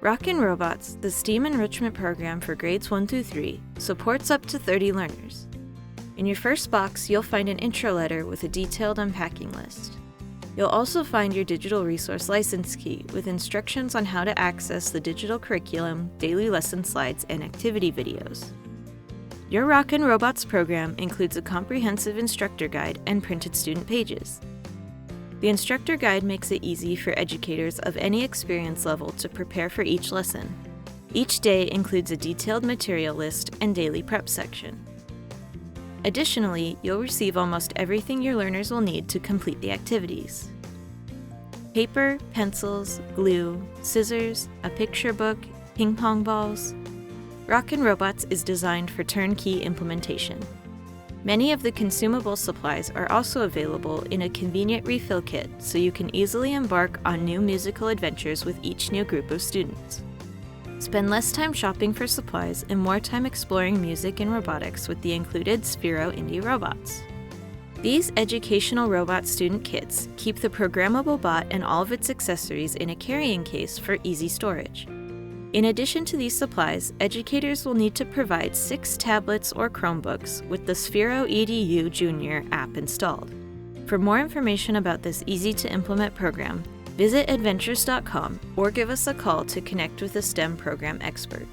Rockin Robots, the STEAM enrichment program for grades 1 through 3, supports up to 30 learners. In your first box, you'll find an intro letter with a detailed unpacking list. You'll also find your digital resource license key with instructions on how to access the digital curriculum, daily lesson slides, and activity videos. Your Rockin Robots program includes a comprehensive instructor guide and printed student pages. The instructor guide makes it easy for educators of any experience level to prepare for each lesson. Each day includes a detailed material list and daily prep section. Additionally, you'll receive almost everything your learners will need to complete the activities. Paper, pencils, glue, scissors, a picture book, ping pong balls. Rockin Robots is designed for turnkey implementation. Many of the consumable supplies are also available in a convenient refill kit, so you can easily embark on new musical adventures with each new group of students. Spend less time shopping for supplies and more time exploring music and robotics with the included Sphero indi robots. These educational robot student kits keep the programmable bot and all of its accessories in a carrying case for easy storage. In addition to these supplies, educators will need to provide 6 tablets or Chromebooks with the Sphero EDU Junior app installed. For more information about this easy-to-implement program, visit Edventures.com or give us a call to connect with a STEM program expert.